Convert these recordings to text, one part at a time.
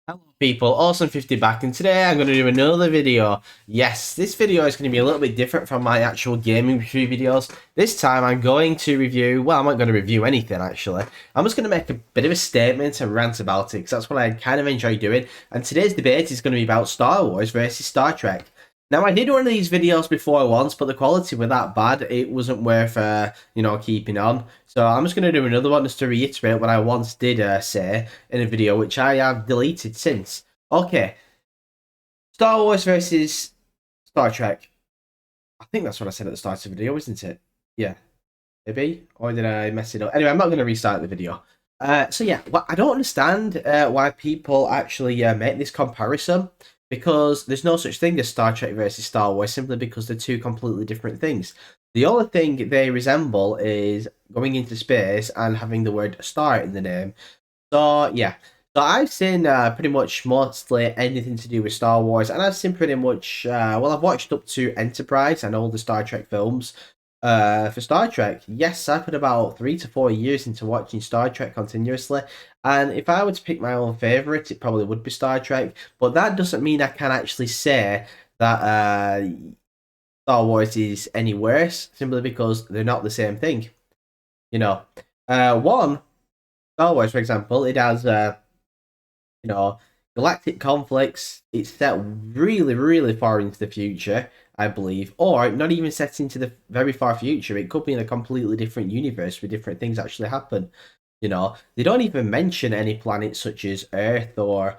Hello people, Awesome50 back, and today I'm going to do another video. Yes, this video is going to be a little bit different from my actual gaming review videos. This time I'm going to review, well, I'm not going to review anything actually. I'm just going to make a bit of a statement and rant about it, because that's what I kind of enjoy doing. And today's debate is going to be about Star Wars versus Star Trek. Now, I did one of these videos before once, but the quality was that bad, it wasn't worth, keeping on. So I'm just going to do another one just to reiterate what I once did say in a video, which I have deleted since. Okay, Star Wars versus Star Trek. I think that's what I said at the start of the video, isn't it? Yeah, maybe? Or did I mess it up? Anyway, I'm not going to restart the video. So yeah, well, I don't understand why people actually make this comparison, because there's no such thing as Star Trek versus Star Wars, simply because they're two completely different things. The only thing they resemble is going into space and having the word star in the name. So yeah, so I've seen pretty much mostly anything to do with Star Wars, and I've seen pretty much well, I've watched up to Enterprise and all the Star Trek films. For Star Trek, yes, I put about 3 to 4 years into watching Star Trek continuously, and if I were to pick my own favorite, it probably would be Star Trek. But that doesn't mean I can actually say that Star Wars is any worse, simply because they're not the same thing. You know, one Star Wars, for example, it has galactic conflicts. It's set really, really far into the future, I believe, or not even set into the very far future. It could be in a completely different universe where different things actually happen. They don't even mention any planets such as Earth or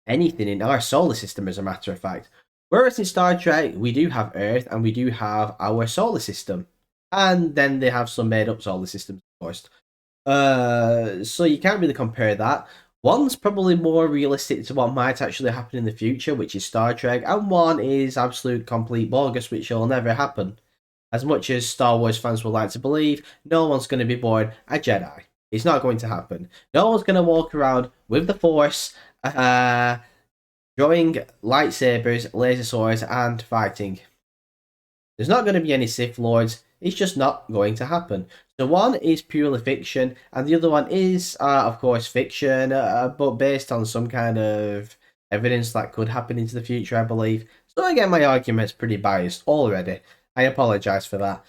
anything in our solar system, as a matter of fact. Whereas in Star Trek, we do have Earth and we do have our solar system, and then they have some made-up solar systems, of course. So you can't really compare that. One's probably more realistic to what might actually happen in the future, which is Star Trek, and one is absolute complete bogus, which will never happen. As much as Star Wars fans would like to believe, no one's going to be born a Jedi. It's not going to happen. No one's going to walk around with the Force, throwing lightsabers, laser swords, and fighting. There's not going to be any Sith Lords. It's just not going to happen. So one is purely fiction, and the other one is, of course, fiction, but based on some kind of evidence that could happen into the future, I believe. So again, my argument's pretty biased already. I apologise for that.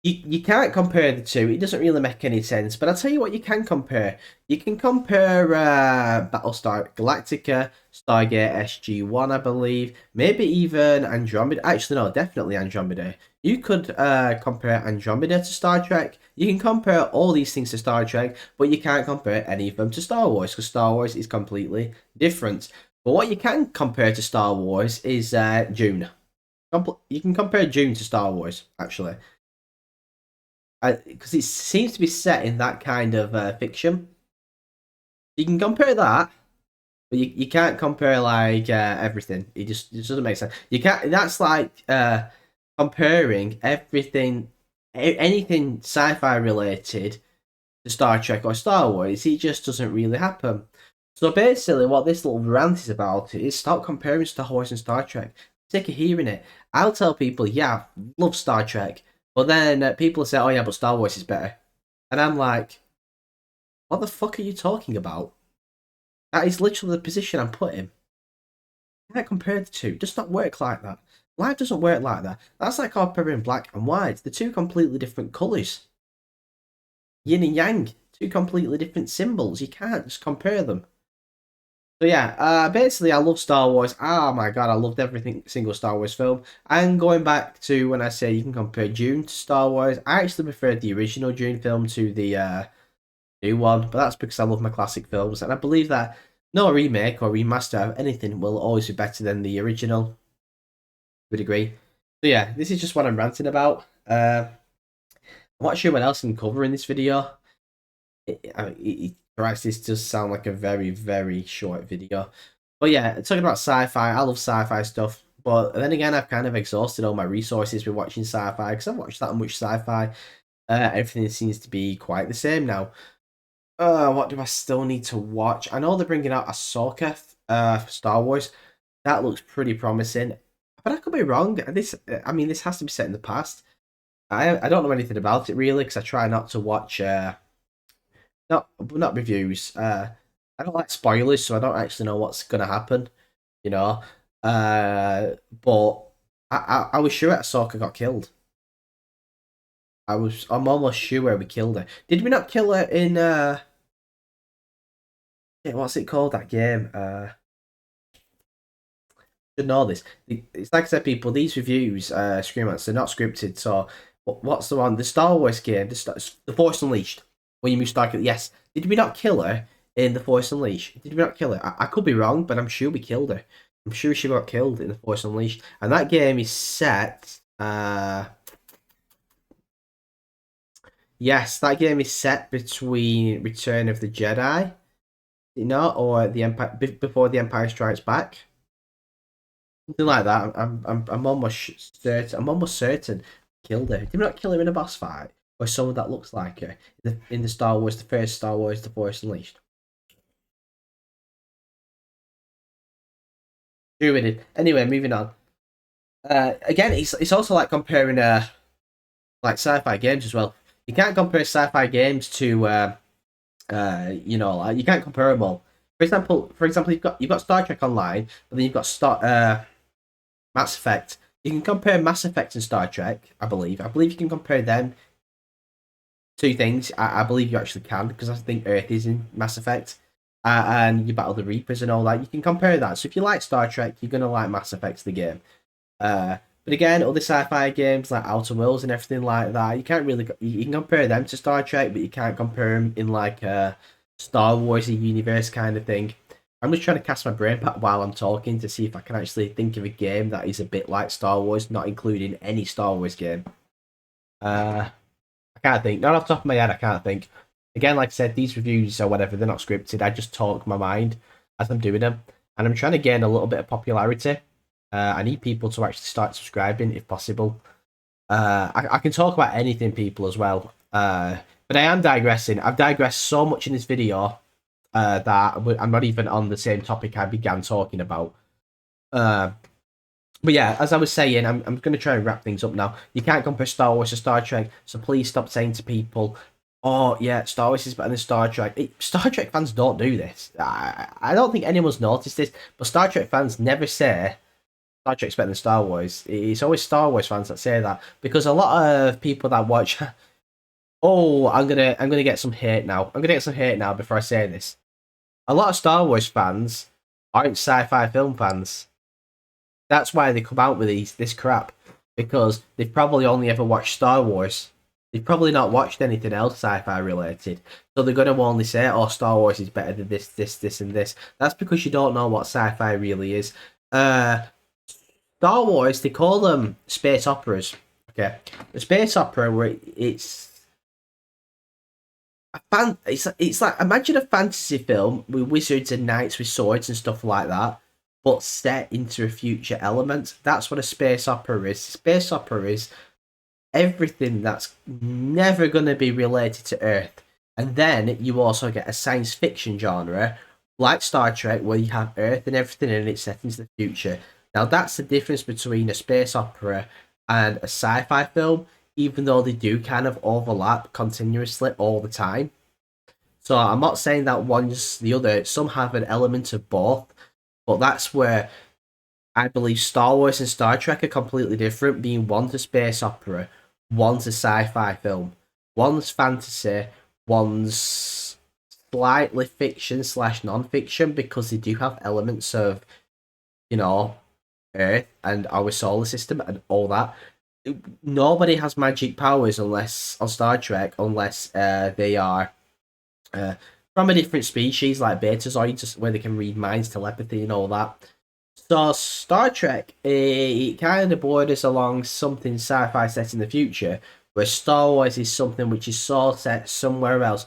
You can't compare the two. It doesn't really make any sense. But I'll tell you what you can compare. You can compare Battlestar Galactica, Stargate SG-1, I believe. Maybe even Andromeda. Actually, no, definitely Andromeda. You could compare Andromeda to Star Trek. You can compare all these things to Star Trek, but you can't compare any of them to Star Wars, because Star Wars is completely different. But what you can compare to Star Wars is Dune. You can compare Dune to Star Wars, actually, because it seems to be set in that kind of fiction. You can compare that, but you can't compare like everything. It just doesn't make sense. You can't. That's like comparing everything, anything sci-fi related to Star Trek or Star Wars. It just doesn't really happen. So basically, what this little rant is about is stop comparing Star Wars and Star Trek. I'm sick of hearing it. I'll tell people, yeah, love Star Trek, but then people say, oh yeah, but Star Wars is better. And I'm like, what the fuck are you talking about? That is literally the position I'm put in. You can't compare the two. It does not work like that. Life doesn't work like that. That's like comparing black and white. They're two completely different colours. Yin and yang. Two completely different symbols. You can't just compare them. So yeah, basically I love Star Wars. Oh my god, I loved every single Star Wars film. And going back to when I say you can compare Dune to Star Wars, I actually preferred the original Dune film to the new one, but that's because I love my classic films, and I believe that no remake or remaster of anything will always be better than the original. Would agree. So yeah, this is just what I'm ranting about. I'm not sure what else I can cover in this video. Christ, this does sound like a very, very short video. But yeah, talking about sci-fi, I love sci-fi stuff. But then again, I've kind of exhausted all my resources with watching sci-fi, because I've watched that much sci-fi. Everything seems to be quite the same now. What do I still need to watch? I know they're bringing out Ahsoka for Star Wars. That looks pretty promising, but I could be wrong. This has to be set in the past. I don't know anything about it really, because I try not to watch not reviews. I don't like spoilers, so I don't actually know what's gonna happen. You know, but I was sure Ahsoka got killed. I'm almost sure we killed her. Did we not kill her in yeah, what's it called, that game? Should know this. It's like I said, people. These reviews, screamers, they're not scripted. So, what's the one? The Star Wars game, the Force Unleashed, where you move Stark. Yes. Did we not kill her in the Force Unleashed? Did we not kill her? I could be wrong, but I'm sure we killed her. I'm sure she got killed in the Force Unleashed, and that game is set. Yes, that game is set between Return of the Jedi, or the Empire before the Empire Strikes Back. Something like that. I'm almost certain. I'm almost certain killed her. Did we not kill her in a boss fight, or someone that looks like her in the Star Wars, the first Star Wars, The Force Unleashed? Sure we did. Anyway, moving on. Again, it's also like comparing like sci-fi games as well. You can't compare sci-fi games to like, you can't compare them all. For example, you've got Star Trek Online, but then you've got Mass Effect. You can compare Mass Effect and Star Trek, I believe. I believe you can compare them two things. I believe you actually can, because I think Earth is in Mass Effect. And you battle the Reapers and all that. You can compare that. So if you like Star Trek, you're gonna like Mass Effect, the game. But again, other sci-fi games like Outer Worlds and everything like that, you can't really you can compare them to Star Trek, but you can't compare them in like a Star Wars universe kind of thing. I'm just trying to cast my brain back while I'm talking to see if I can actually think of a game that is a bit like Star Wars, not including any Star Wars game. Uh, I can't think. Not off the top of my head, I can't think. Again, like I said, these reviews or whatever, they're not scripted. I just talk my mind as I'm doing them. And I'm trying to gain a little bit of popularity. I need people to actually start subscribing if possible. I can talk about anything, people, as well. But I am digressing. I've digressed so much in this video that I'm not even on the same topic I began talking about. But yeah, as I was saying, I'm going to try and wrap things up now. You can't compare Star Wars to Star Trek, so please stop saying to people, "Oh yeah, Star Wars is better than Star Trek." Star Trek fans don't do this. I don't think anyone's noticed this, but Star Trek fans never say Star Trek's better than Star Wars. It's always Star Wars fans that say that, because a lot of people that watch. Oh, I'm gonna get some hate now. I'm gonna get some hate now before I say this. A lot of Star Wars fans aren't sci-fi film fans. That's why they come out with this crap, because they've probably only ever watched Star Wars. They've probably not watched anything else sci-fi related, so they're gonna only say, "Oh, Star Wars is better than this, and this." That's because you don't know what sci-fi really is. Star Wars, they call them space operas. Okay, the space opera where it's like, imagine a fantasy film with wizards and knights with swords and stuff like that, but set into a future element. That's what a space opera is. Space opera is everything that's never going to be related to Earth. And then you also get a science fiction genre like Star Trek, where you have Earth and everything and it's set into the future. Now that's the difference between a space opera and a sci-fi film, even though they do kind of overlap continuously all the time. So I'm not saying that one's the other. Some have an element of both, but that's where I believe Star Wars and Star Trek are completely different, being one's a space opera, one's a sci-fi film, one's fantasy, one's slightly fiction slash non-fiction, because they do have elements of, you know, Earth and our solar system and all that. Nobody has magic powers unless on Star Trek, unless they are uh, from a different species like Betazoids, where they can read minds, telepathy, and all that. So Star Trek, it kind of borders along something sci-fi set in the future, where Star Wars is something which is so set somewhere else.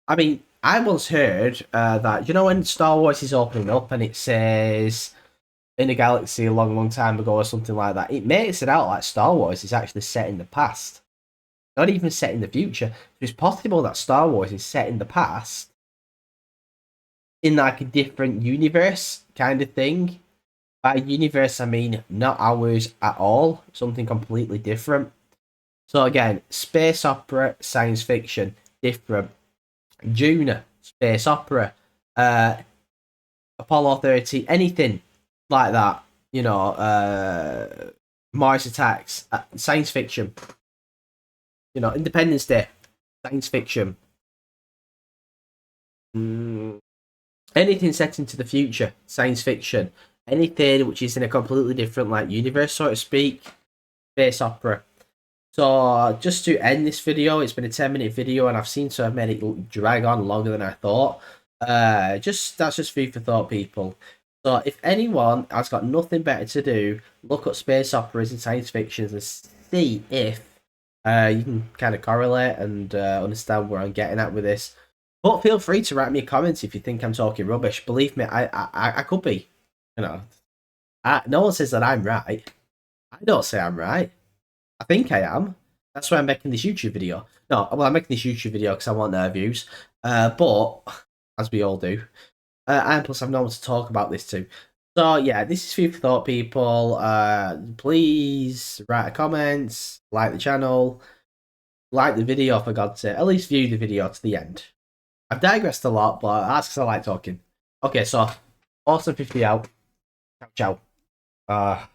I mean, I once heard that, when Star Wars is opening up and it says in a galaxy a long, long time ago or something like that, it makes it out like Star Wars is actually set in the past, not even set in the future. It's possible that Star Wars is set in the past in like a different universe kind of thing. By universe, I mean not ours at all, something completely different. So again, space opera, science fiction, different. Dune, space opera. Apollo 13, anything like that. You know, Mars Attacks, science fiction. You know, Independence Day, science fiction. Anything set into the future, science fiction. Anything which is in a completely different like universe, so to speak, space opera. So just to end this video, it's been a 10-minute video, and I've seen so many drag on longer than I thought. That's just food for thought, people. So if anyone has got nothing better to do, look up space operas and science fictions and see if you can kind of correlate and understand where I'm getting at with this. But feel free to write me a comment if you think I'm talking rubbish. Believe me, I could be. You know, no one says that I'm right. I don't say I'm right. I think I am. That's why I'm making this YouTube video. No, well, I'm making this YouTube video because I want their views. But, as we all do. And plus, I've no one to talk about this to. So, yeah, this is food for thought, people. Please write a comment, like the channel, like the video, for God's sake. At least view the video to the end. I've digressed a lot, but that's because I like talking. Okay, so, Awesome 50 out. Ciao, ciao.